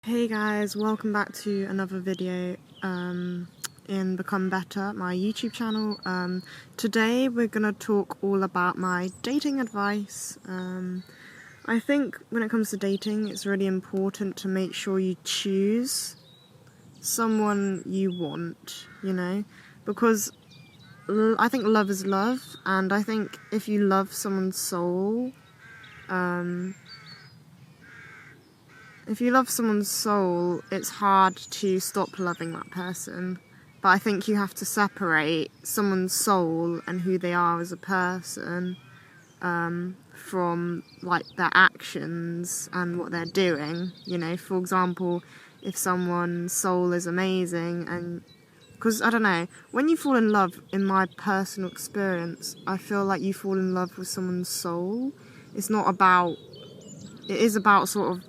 Hey guys, welcome back to another video in Become Better, my YouTube channel. Today we're gonna talk all about my dating advice. I think when it comes to dating, it's really important to make sure you choose someone you want, because I think love is love, and I think if you love someone's soul, it's hard to stop loving that person. But I think you have to separate someone's soul and who they are as a person from like their actions and what they're doing. For example, if someone's soul is amazing, and because I don't know, when you fall in love, in my personal experience, I feel like you fall in love with someone's soul. It is about sort of,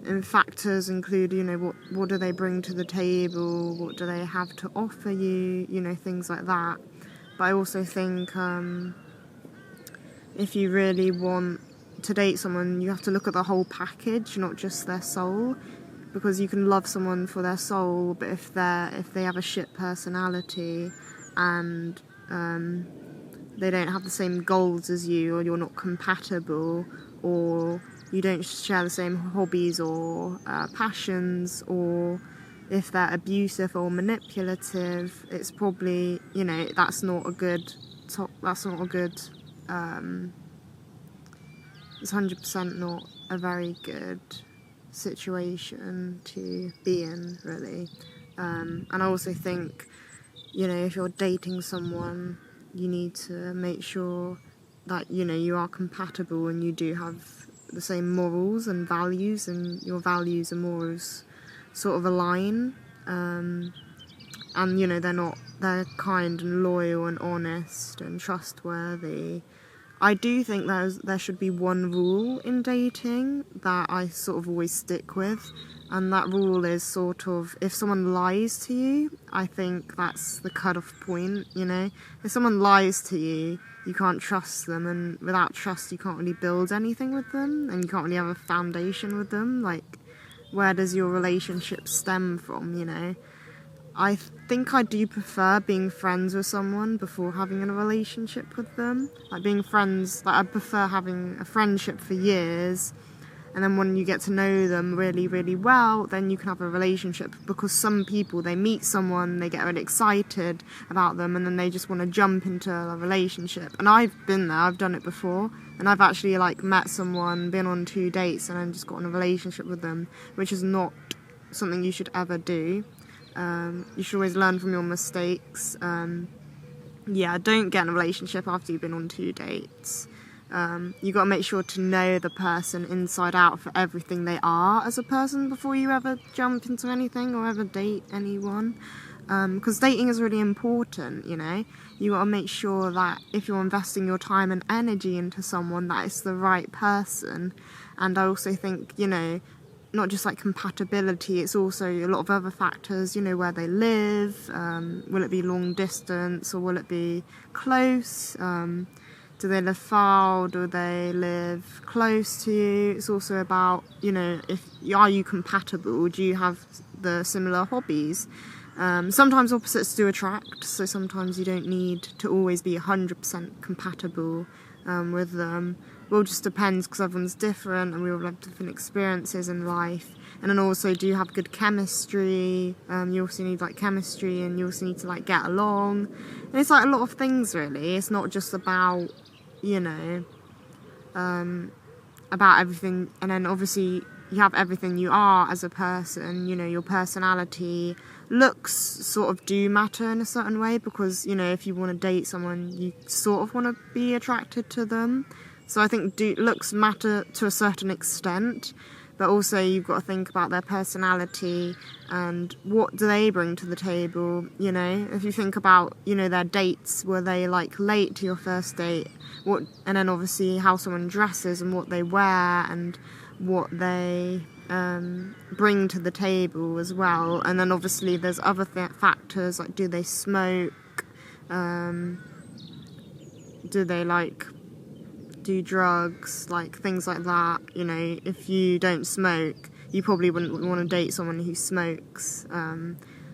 and factors include, what do they bring to the table, what do they have to offer you, things like that. But I also think if you really want to date someone, you have to look at the whole package, not just their soul, because you can love someone for their soul, but if they have a shit personality and they don't have the same goals as you, or you're not compatible, or you don't share the same hobbies or passions, or if they're abusive or manipulative, it's probably, that's not a good it's 100% not a very good situation to be in, really. And I also think, if you're dating someone, you need to make sure that, you are compatible and you do have the same morals and values, and your values and morals sort of align. And, they're kind and loyal and honest and trustworthy. I do think there should be one rule in dating that I sort of always stick with, and that rule is sort of, if someone lies to you, I think that's the cut-off point, If someone lies to you, you can't trust them, and without trust you can't really build anything with them, and you can't really have a foundation with them. Like, where does your relationship stem from, I think I do prefer being friends with someone before having a relationship with them. Like, being friends, I prefer having a friendship for years, and then when you get to know them really, really well, then you can have a relationship. Because some people, they meet someone, they get really excited about them, and then they just want to jump into a relationship. And I've been there, I've done it before, and I've actually met someone, been on 2 dates, and then just got in a relationship with them, which is not something you should ever do. You should always learn from your mistakes. Don't get in a relationship after you've been on 2 dates. You got to make sure to know the person inside out for everything they are as a person before you ever jump into anything or ever date anyone. Because dating is really important, You got to make sure that if you're investing your time and energy into someone, that it's the right person. And I also think, not just like compatibility, it's also a lot of other factors, where they live, will it be long distance or will it be close, do they live far or do they live close to you? It's also about, are you compatible, do you have the similar hobbies? Sometimes opposites do attract, so sometimes you don't need to always be 100% compatible with them. Well, just depends, because everyone's different and we all have different experiences in life. And then also, do you have good chemistry? You also need chemistry, and you also need to get along. And it's a lot of things, really. It's not just about, about everything. And then obviously you have everything you are as a person, your personality. Looks sort of do matter in a certain way, because, if you want to date someone, you sort of want to be attracted to them. So I think looks matter to a certain extent, but also you've got to think about their personality and what do they bring to the table, If you think about, their dates, were they late to your first date? And then obviously how someone dresses and what they wear and what they bring to the table as well. And then obviously there's other factors, like do they smoke, do they do drugs, things like that. If you don't smoke, you probably wouldn't want to date someone who smokes.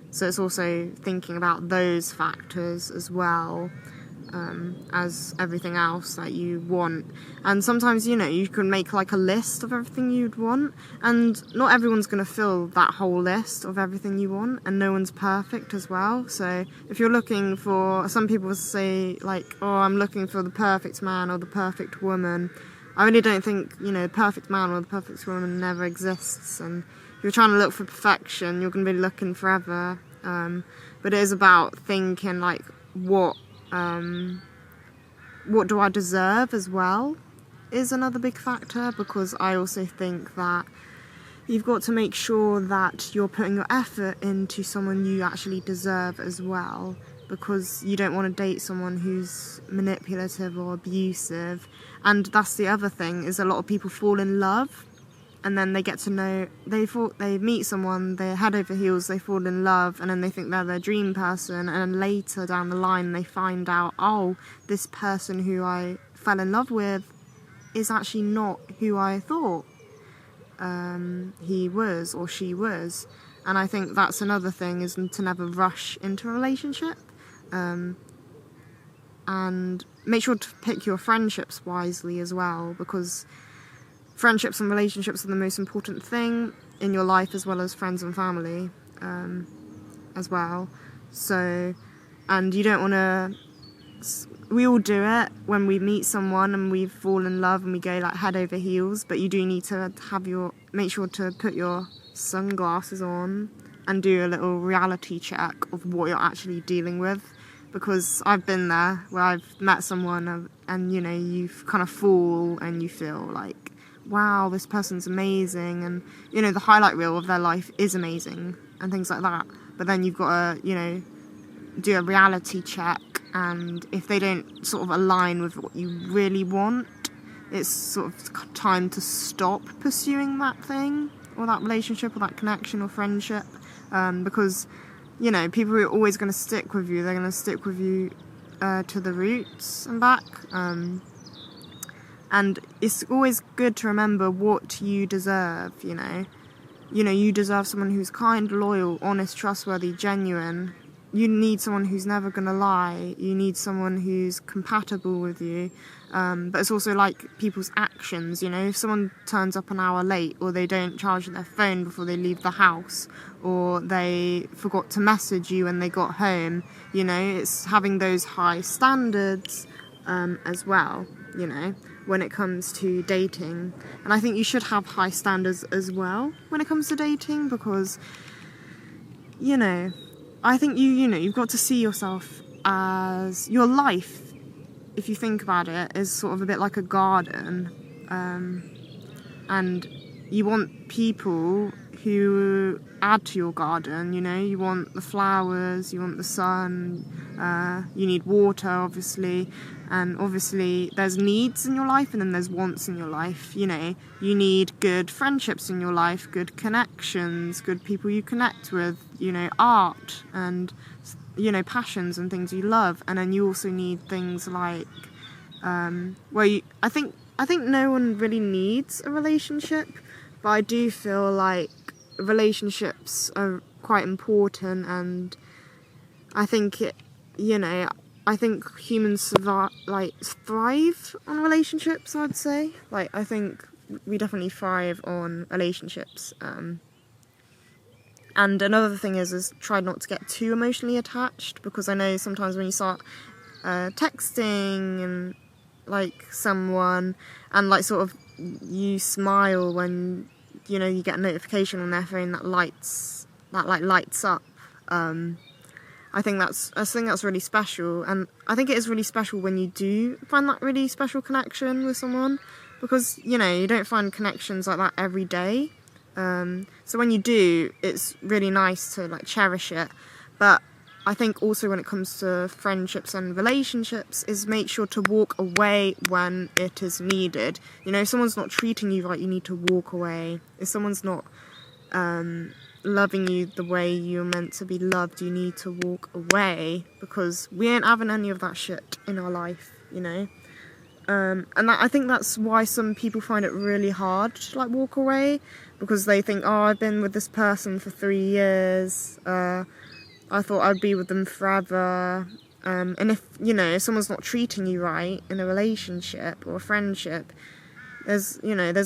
So it's also thinking about those factors as well, as everything else that you want. And sometimes, you can make like a list of everything you'd want, and not everyone's going to fill that whole list of everything you want, and no one's perfect as well. So if you're looking for, some people say like, oh, I'm looking for the perfect man or the perfect woman. I really don't think, the perfect man or the perfect woman never exists, and if you're trying to look for perfection, you're going to be looking forever. But it is about thinking like, what do I deserve as well is another big factor, because I also think that you've got to make sure that you're putting your effort into someone you actually deserve as well, because you don't want to date someone who's manipulative or abusive. And that's the other thing, is a lot of people fall in love, and then they get to know, they meet someone, they're head over heels, they fall in love, and then they think they're their dream person, and then later down the line they find out, oh, this person who I fell in love with is actually not who I thought he was or she was. And I think that's another thing, is to never rush into a relationship, and make sure to pick your friendships wisely as well, because friendships and relationships are the most important thing in your life, as well as friends and family as well. So, and you don't want to, we all do it when we meet someone and we fall in love and we go like head over heels, but you do need to make sure to put your sunglasses on and do a little reality check of what you're actually dealing with. Because I've been there, where I've met someone and you kind of fall and you feel like, wow, this person's amazing, and the highlight reel of their life is amazing and things like that, but then you've got to do a reality check, and if they don't sort of align with what you really want, it's sort of time to stop pursuing that thing or that relationship or that connection or friendship, because people are always going to stick with you. They're going to stick with you to the roots and back. And it's always good to remember what you deserve, you deserve someone who's kind, loyal, honest, trustworthy, genuine. You need someone who's never going to lie. You need someone who's compatible with you. But it's also like people's actions, if someone turns up an hour late, or they don't charge their phone before they leave the house, or they forgot to message you when they got home, it's having those high standards as well, when it comes to dating. And I think you should have high standards as well when it comes to dating, because I think you've got to see yourself as, your life, if you think about it, is sort of a bit like a garden, and you want people who add to your garden. You want the flowers, you want the sun, you need water, obviously, and obviously there's needs in your life and then there's wants in your life. You need good friendships in your life, good connections, good people you connect with, art and passions and things you love. And then you also need things like I think no one really needs a relationship, but I do feel like relationships are quite important, and I think I think humans thrive on relationships, I'd say. I think we definitely thrive on relationships. And another thing is try not to get too emotionally attached, because I know sometimes when you start texting and someone, and sort of you smile when you get a notification on their phone that lights up. I think that's really special, and I think it is really special when you do find that really special connection with someone, because you don't find connections like that every day. So when you do, it's really nice to cherish it. But I think also when it comes to friendships and relationships, is make sure to walk away when it is needed. If someone's not treating you right, you need to walk away. If someone's not loving you the way you're meant to be loved, you need to walk away, because we ain't having any of that shit in our life, and I think that's why some people find it really hard to walk away, because they think, oh, I've been with this person for 3 years, I thought I'd be with them forever. And if, you know, if someone's not treating you right in a relationship or a friendship, there's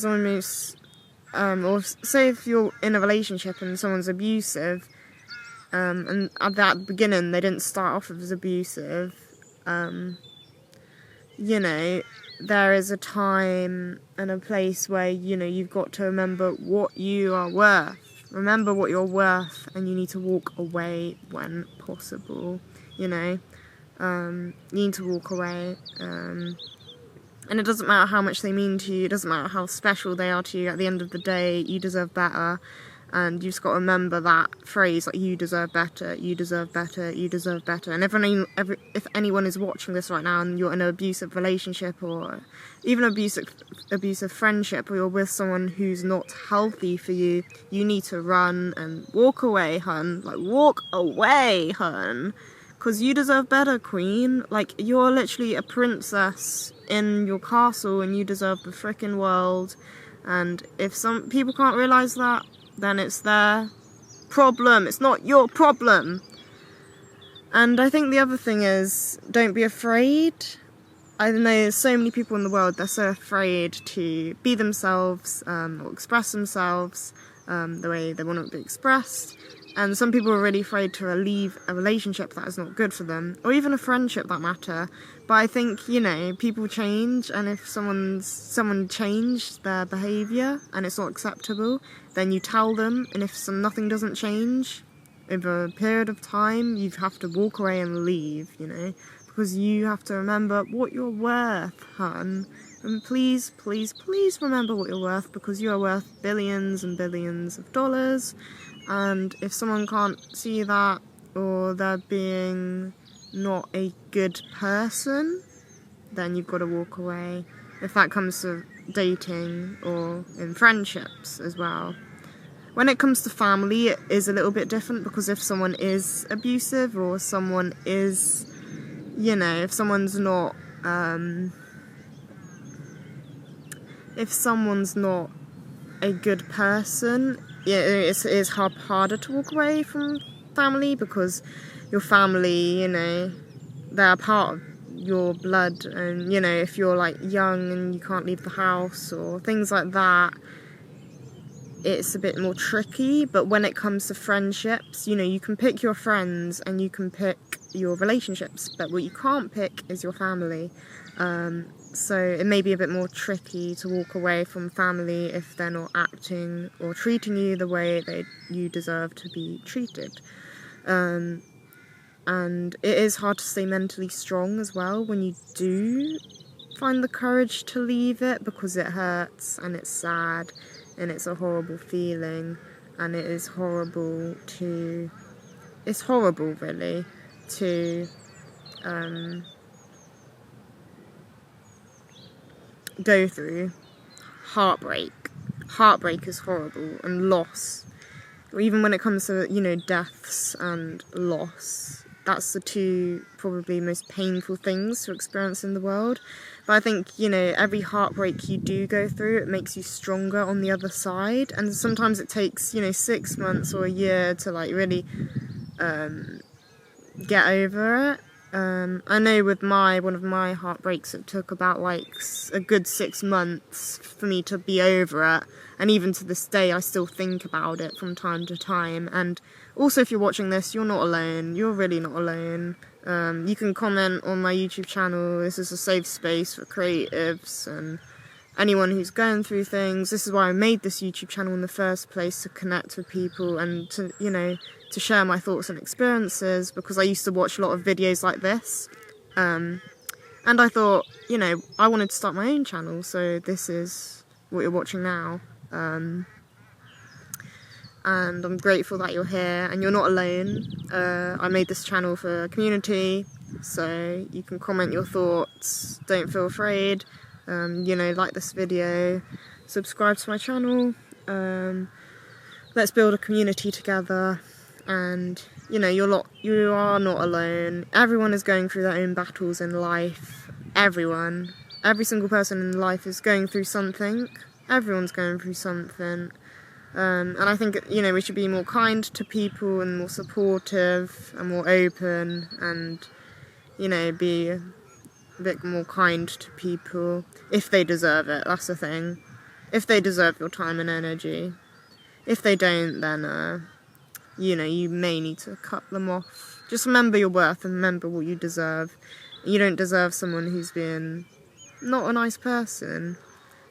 almost, or say if you're in a relationship and someone's abusive, and at that beginning they didn't start off as abusive, you know, there is a time and a place where, you know, you've got to remember what you are worth. Remember what you're worth, and you need to walk away when possible, you know. You need to walk away, and it doesn't matter how much they mean to you, it doesn't matter how special they are to you. At the end of the day, you deserve better, and you've just got to remember that phrase, like, you deserve better, you deserve better, you deserve better. And if anyone is watching this right now and you're in an abusive relationship, or even abusive friendship, or you're with someone who's not healthy for you, you need to run and walk away, hun. Like, walk away, hun. Because you deserve better, queen. Like, you're literally a princess in your castle, and you deserve the frickin' world. And if some people can't realise that, then it's their problem. It's not your problem. And I think the other thing is, don't be afraid. I know there's so many people in the world, they're so afraid to be themselves, or express themselves the way they want to be expressed. And some people are really afraid to leave a relationship that is not good for them, or even a friendship, that matter. But I think, you know, people change, and if someone changed their behaviour and it's not acceptable, then you tell them. And if nothing doesn't change over a period of time, you have to walk away and leave, you know, because you have to remember what you're worth, hun. And please, please, please remember what you're worth, because you are worth billions and billions of dollars. And if someone can't see that, or they're being not a good person, then you've got to walk away. If that comes to dating or in friendships as well. When it comes to family, it is a little bit different, because if someone is abusive, or someone is, you know, if someone's not a good person, yeah, it is harder to walk away from family, because your family, you know, they're part of your blood. And, you know, if you're like young and you can't leave the house or things like that, it's a bit more tricky. But when it comes to friendships, you know, you can pick your friends and you can pick your relationships, but what you can't pick is your family. So it may be a bit more tricky to walk away from family if they're not acting or treating you the way you deserve to be treated. And it is hard to stay mentally strong as well when you do find the courage to leave it, because it hurts and it's sad and it's a horrible feeling, and it is horrible it's horrible really to go through heartbreak. Heartbreak is horrible, and loss. Even when it comes to, you know, deaths and loss, that's the two probably most painful things to experience in the world. But I think, you know, every heartbreak you do go through, it makes you stronger on the other side. And sometimes it takes, you know, 6 months or a year to like really get over it. I know with one of my heartbreaks, it took about like a good 6 months for me to be over it, and even to this day I still think about it from time to time. And also, if you're watching this, you're not alone. You're really not alone. You can comment on my YouTube channel. This is a safe space for creatives and anyone who's going through things. This is why I made this YouTube channel in the first place, to connect with people and to, you know, to share my thoughts and experiences, because I used to watch a lot of videos like this, and I thought, you know, I wanted to start my own channel, so this is what you're watching now. And I'm grateful that you're here and you're not alone. I made this channel for a community, so you can comment your thoughts, don't feel afraid. You know, like this video, subscribe to my channel. Let's build a community together. And, you know, you are not alone. Everyone is going through their own battles in life. Everyone. Every single person in life is going through something. Everyone's going through something. And I think, you know, we should be more kind to people and more supportive and more open and, you know, be a bit more kind to people if they deserve it. That's the thing. If they deserve your time and energy. If they don't, then, you know, you may need to cut them off. Just remember your worth and remember what you deserve. You don't deserve someone who's been not a nice person.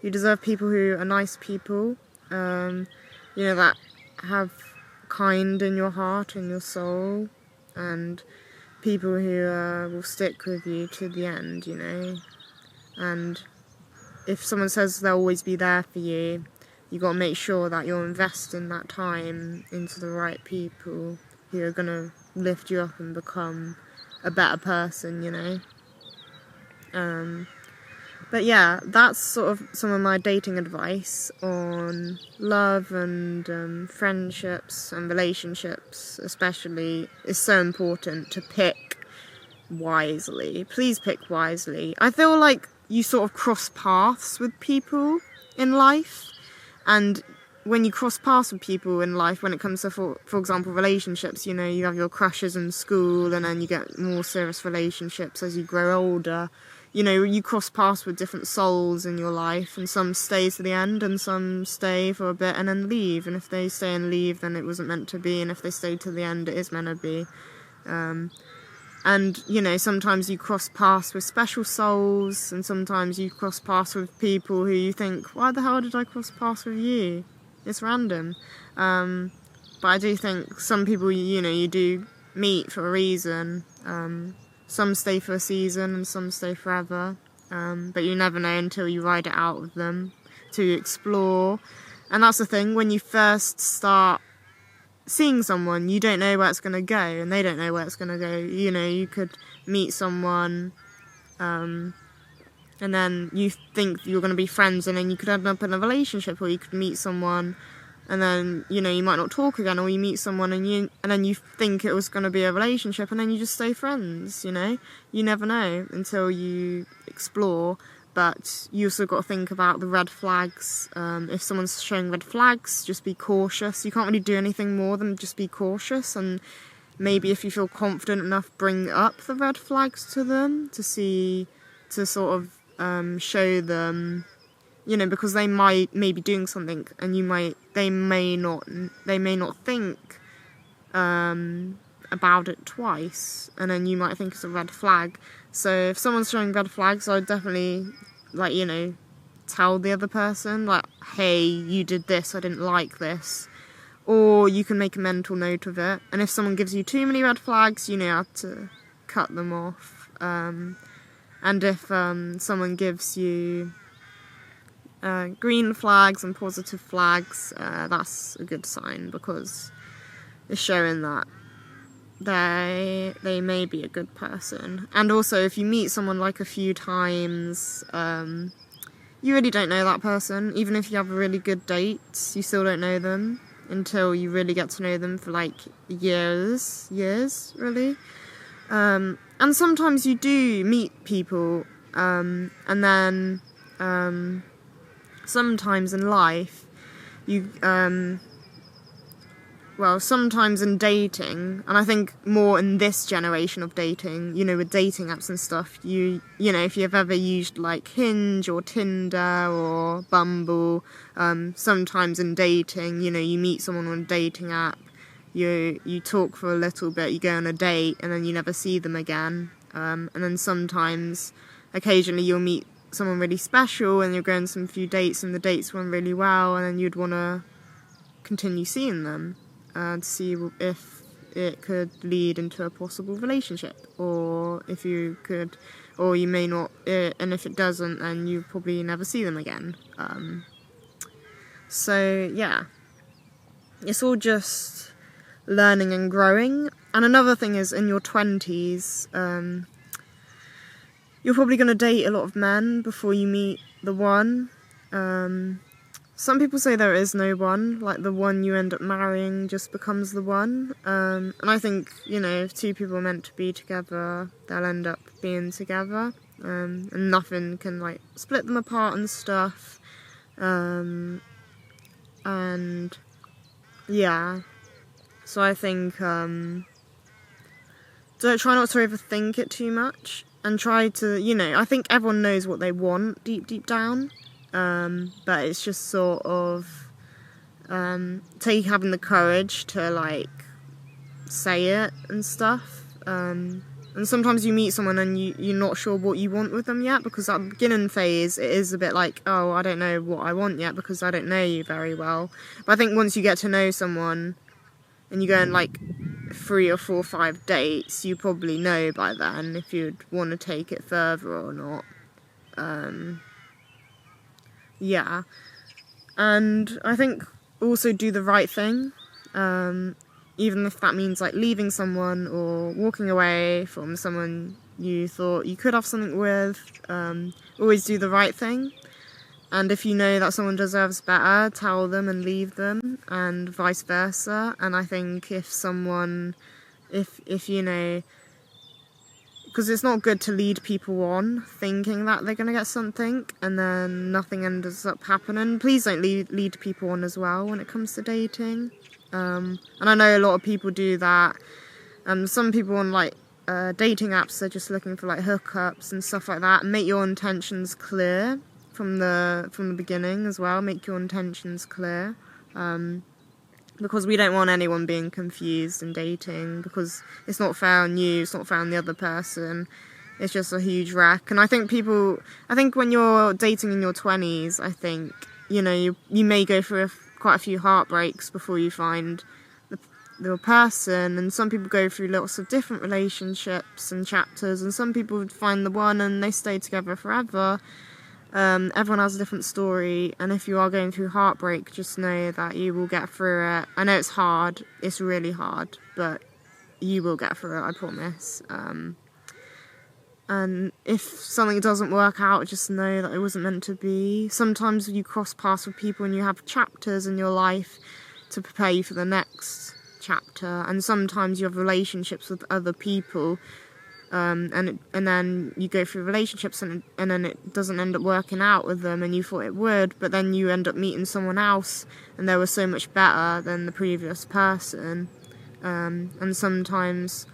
You deserve people who are nice people, you know, that have kind in your heart and your soul, and people who will stick with you to the end, you know. And if someone says they'll always be there for you, you got to make sure that you're investing that time into the right people who are going to lift you up and become a better person, you know. But yeah, that's sort of some of my dating advice on love and friendships and relationships especially. Is so important to pick wisely. Please pick wisely. I feel like you sort of cross paths with people in life, and when you cross paths with people in life, when it comes to, for example, relationships, you know, you have your crushes in school and then you get more serious relationships as you grow older. You know, you cross paths with different souls in your life, and some stay to the end and some stay for a bit and then leave. And if they stay and leave, then it wasn't meant to be, and if they stay to the end, it is meant to be. And, you know, sometimes you cross paths with special souls, and sometimes you cross paths with people who you think, why the hell did I cross paths with you? It's random. But I do think some people, you know, you do meet for a reason. Some stay for a season and some stay forever. But you never know until you ride it out with them to explore. And that's the thing, when you first start seeing someone, you don't know where it's going to go, and they don't know where it's going to go. You know, you could meet someone, and then you think you're going to be friends, and then you could end up in a relationship, or you could meet someone, and then, you know, you might not talk again, or you meet someone and then you think it was going to be a relationship, and then you just stay friends, you know? You never know until you explore. But you also got to think about the red flags. If someone's showing red flags, just be cautious. You can't really do anything more than just be cautious, and maybe if you feel confident enough, bring up the red flags to them to sort of show them, you know, because they may be doing something, and they may not think about it twice, and then you might think it's a red flag. So if someone's showing red flags, I'd definitely, like, you know, tell the other person, like, hey, you did this, I didn't like this. Or you can make a mental note of it. And if someone gives you too many red flags, you know how to cut them off. And if someone gives you green flags and positive flags, that's a good sign, because it's showing that they may be a good person. And also, if you meet someone like a few times, you really don't know that person. Even if you have a really good date, you still don't know them until you really get to know them for like years really. And sometimes you do meet people, and then sometimes in life you sometimes in dating, and I think more in this generation of dating, you know, with dating apps and stuff, you know, if you've ever used like Hinge or Tinder or Bumble, sometimes in dating, you know, you meet someone on a dating app, you talk for a little bit, you go on a date, and then you never see them again. And then sometimes, occasionally, you'll meet someone really special, and you'll go on some few dates, and the dates went really well, and then you'd want to continue seeing them. To see if it could lead into a possible relationship, or if you could, or you may not, and if it doesn't, then you probably never see them again. So yeah, it's all just learning and growing. And another thing is, in your 20s, you're probably going to date a lot of men before you meet the one. Some people say there is no one, like the one you end up marrying just becomes the one. And I think, you know, if two people are meant to be together, they'll end up being together. And nothing can, like, split them apart and stuff. And yeah. So I think, try not to overthink it too much, and try to, I think everyone knows what they want deep down, but it's just sort of, having the courage to, like, say it and stuff, and sometimes you meet someone and you're not sure what you want with them yet, because at the beginning phase it is a bit like, oh, I don't know what I want yet because I don't know you very well. But I think once you get to know someone and you go on like 3 or 4 or 5 dates, you probably know by then if you'd want to take it further or not. Yeah. And I think also do the right thing, even if that means like leaving someone or walking away from someone you thought you could have something with. Always do the right thing, and if you know that someone deserves better, tell them and leave them, and vice versa. And I think if someone, if because it's not good to lead people on thinking that they're going to get something and then nothing ends up happening. Please don't lead people on as well when it comes to dating. And I know a lot of people do that. Some people on like dating apps are just looking for like hookups and stuff like that. Make your intentions clear from the beginning as well. Make your intentions clear. Because we don't want anyone being confused in dating, because it's not fair on you, it's not fair on the other person. It's just a huge wreck. And I think when you're dating in your 20s, I think, you may go through quite a few heartbreaks before you find the person. And some people go through lots of different relationships and chapters, and some people find the one and they stay together forever. Everyone has a different story, and if you are going through heartbreak, just know that you will get through it. I know it's hard, it's really hard, but you will get through it, I promise. And if something doesn't work out, just know that it wasn't meant to be. Sometimes you cross paths with people and you have chapters in your life to prepare you for the next chapter, and sometimes you have relationships with other people, and then you go through relationships and then it doesn't end up working out with them and you thought it would, but then you end up meeting someone else and they were so much better than the previous person. And sometimes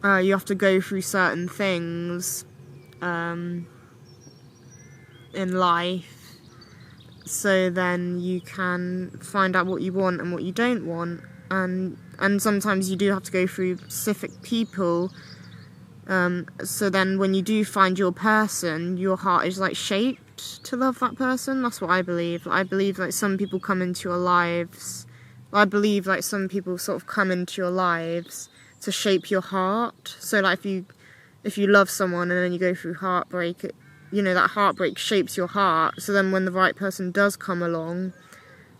you have to go through certain things in life, so then you can find out what you want and what you don't want. And sometimes you do have to go through specific people, so then when you do find your person, your heart is like shaped to love that person. That's what I believe. I believe like some people come into your lives. I believe like some people sort of come into your lives to shape your heart. So like if you love someone and then you go through heartbreak, that heartbreak shapes your heart. So then when the right person does come along,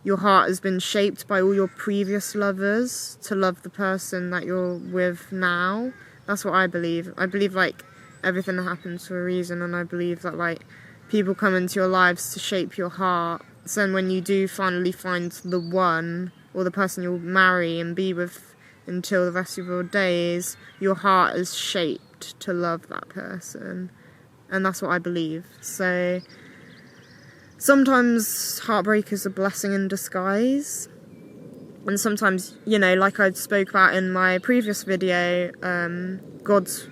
your heart has been shaped by all your previous lovers to love the person that you're with now. That's what I believe. I believe like everything happens for a reason, and I believe that like people come into your lives to shape your heart. So then when you do finally find the one, or the person you'll marry and be with until the rest of your days, your heart is shaped to love that person. And that's what I believe. So sometimes heartbreak is a blessing in disguise. And sometimes, like I spoke about in my previous video, God's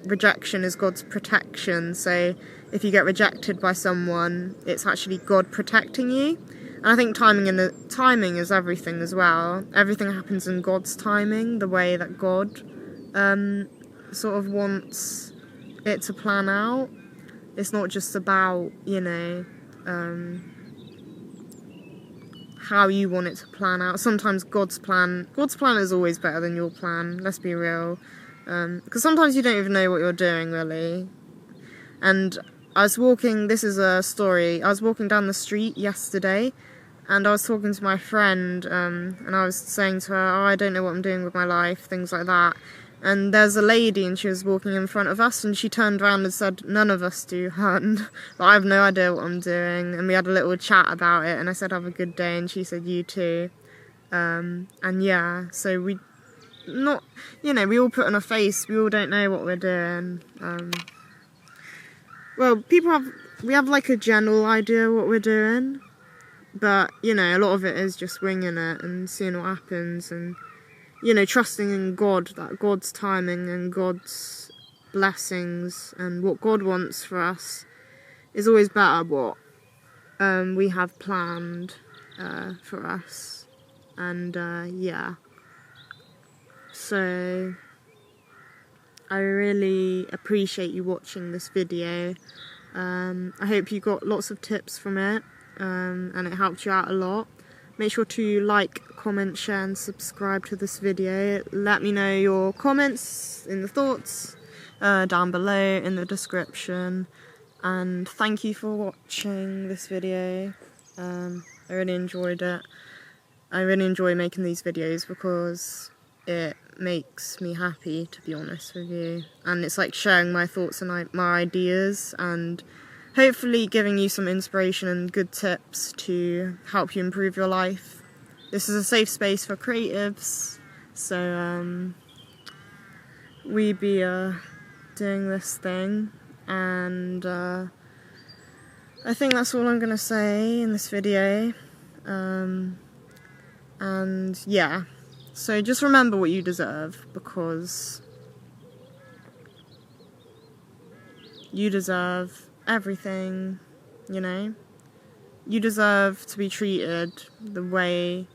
rejection is God's protection. So if you get rejected by someone, it's actually God protecting you. And I think timing is everything as well. Everything happens in God's timing, the way that God sort of wants it to plan out. It's not just about, how you want it to plan out. Sometimes God's plan is always better than your plan, let's be real. Because sometimes you don't even know what you're doing, really. And this is a story, I was walking down the street yesterday, and I was talking to my friend, and I was saying to her, I don't know what I'm doing with my life, things like that. And there's a lady, and she was walking in front of us, and she turned around and said, none of us do, hun. But I have no idea what I'm doing. And we had a little chat about it, and I said, have a good day, and she said, you too. And yeah, so we all put on a face, we all don't know what we're doing. Well, we have like a general idea what we're doing, But, you know, a lot of it is just winging it and seeing what happens, and, you know, trusting in God, that God's timing and God's blessings and what God wants for us is always better what we have planned for us. And yeah, so I really appreciate you watching this video. I hope you got lots of tips from it, and it helped you out a lot. Make sure to like, comment, share and subscribe to this video. Let me know your comments and the thoughts down below in the description. And thank you for watching this video. I really enjoyed it. I really enjoy making these videos because it makes me happy, to be honest with you. And it's like sharing my thoughts and my ideas, and hopefully giving you some inspiration and good tips to help you improve your life. This is a safe space for creatives, so we be doing this thing, and I think that's all I'm gonna say in this video. And yeah, so just remember what you deserve, because you deserve everything, you know? You deserve to be treated the way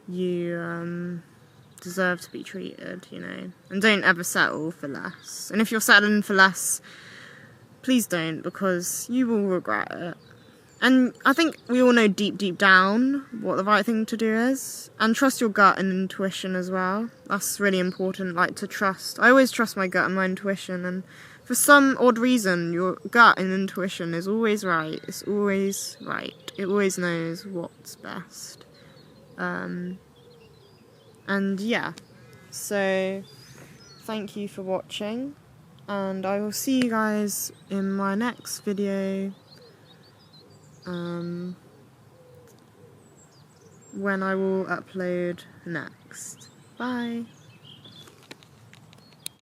you deserve to be treated, you know? And don't ever settle for less. And if you're settling for less, please don't, because you will regret it. And I think we all know deep down what the right thing to do is. And trust your gut and intuition as well. That's really important, like, to trust. I always trust my gut and my intuition, and for some odd reason, your gut and intuition is always right. It's always right. It always knows what's best. And yeah, so thank you for watching, and I will see you guys in my next video. When I will upload next. Bye.